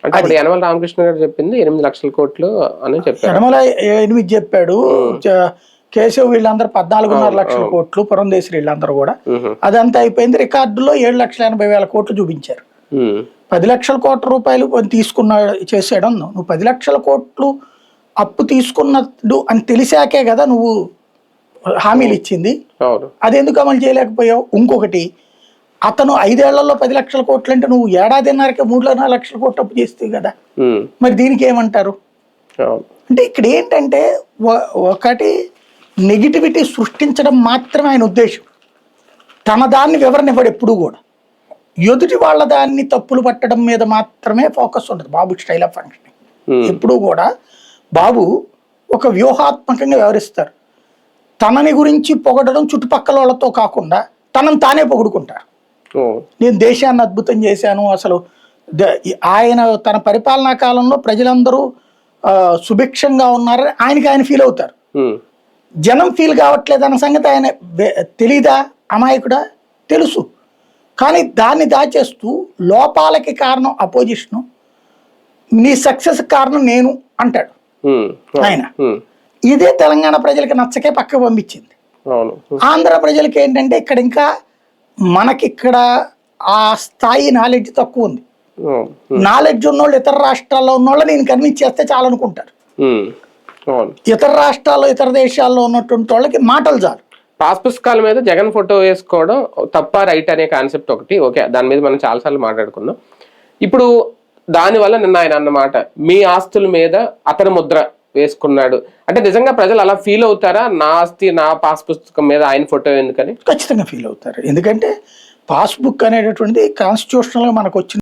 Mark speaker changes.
Speaker 1: అంటే ఇప్పుడు యనమల రామకృష్ణ గారు చెప్పింది 8 లక్షల కోట్లు అని చెప్పారు.
Speaker 2: యనమల 8 చెప్పాడు, కేశవ్ వీళ్ళందరూ 14.5 లక్షల కోట్లు, పురంధేశ్వరి వీళ్ళందరూ కూడా. అదంతా అయిపోయింది. రికార్డులో 7,80,000 కోట్లు చూపించారు. 10 లక్షల కోట్ల రూపాయలు తీసుకున్నాడు చేసాడు. నువ్వు 10 లక్షల కోట్లు అప్పు తీసుకున్నాడు అని తెలిసాకే కదా నువ్వు హామీలు ఇచ్చింది. అది ఎందుకు అమలు చేయలేకపోయావు? ఇంకొకటి, అతను 5 ఏళ్లలో 10 లక్షల కోట్లు అంటే నువ్వు ఏడాదిన్నరకే 3.4 లక్షల కోట్లు అప్పు చేస్తావు కదా. మరి దీనికి ఏమంటారు? అంటే ఇక్కడ ఏంటంటే ఒకటి నెగిటివిటీ సృష్టించడం మాత్రమే ఆయన ఉద్దేశం. తన దాన్ని వివరణ ఇవ్వడు ఎప్పుడు కూడా. ఎదుటి వాళ్ళ దాన్ని తప్పులు పట్టడం మీద మాత్రమే ఫోకస్ ఉంటుంది బాబు స్టైల్ ఆఫ్ ఫంక్షనింగ్. ఎప్పుడూ కూడా బాబు ఒక వ్యూహాత్మకంగా వ్యవహరిస్తారు. తనని గురించి పొగడడం చుట్టుపక్కల వాళ్ళతో కాకుండా తనని తానే పొగుడుకుంటారు. నేను దేశాన్ని అద్భుతం చేశాను, అసలు ఆయన తన పరిపాలనా కాలంలో ప్రజలందరూ సుభిక్షంగా ఉన్నారని ఆయన ఫీల్ అవుతారు. జనం ఫీల్ కావట్లేదు అన్న సంగతి ఆయన తెలీదా? అమాయకుడా? తెలుసు. కానీ దాన్ని దాచేస్తూ లోపాలకి కారణం అపోజిషను, నీ సక్సెస్ కారణం నేను అంటాడు ఆయన. ఇదే తెలంగాణ ప్రజలకి నచ్చకే పక్కకు పంపించింది. ఆంధ్ర ప్రజలకి ఏంటంటే ఇక్కడ ఇంకా మనకిక్కడ ఆ స్థాయి నాలెడ్జ్ తక్కువ ఉంది. నాలెడ్జ్ ఉన్నోళ్ళు ఇతర రాష్ట్రాల్లో ఉన్నోళ్ళు నేను కన్విన్స్ చేస్తే చాలనుకుంటారు. ఇతర రాష్ట్రాల్లో ఇతర దేశాల్లో ఉన్నటువంటి వాళ్ళకి మాటలు చాలు.
Speaker 1: పాస్ పుస్తకాల మీద జగన్ ఫోటో వేసుకోవడం తప్ప రైట్ అనే కాన్సెప్ట్ ఒకటి. ఓకే, దాని మీద మనం చాలాసార్లు మాట్లాడుకున్నాం. ఇప్పుడు దానివల్ల నిన్న ఆయన అన్నమాట, మీ ఆస్తుల మీద అతని ముద్ర వేసుకున్నాడు అంటే నిజంగా ప్రజలు అలా ఫీల్ అవుతారా? నా ఆస్తి నా పాస్ పుస్తకం మీద ఆయన ఫోటో ఎందుకని?
Speaker 2: ఖచ్చితంగా ఫీల్ అవుతారు. ఎందుకంటే పాస్బుక్ అనేటటువంటిది కాన్స్టిట్యూషనల్గా మనకు వచ్చిన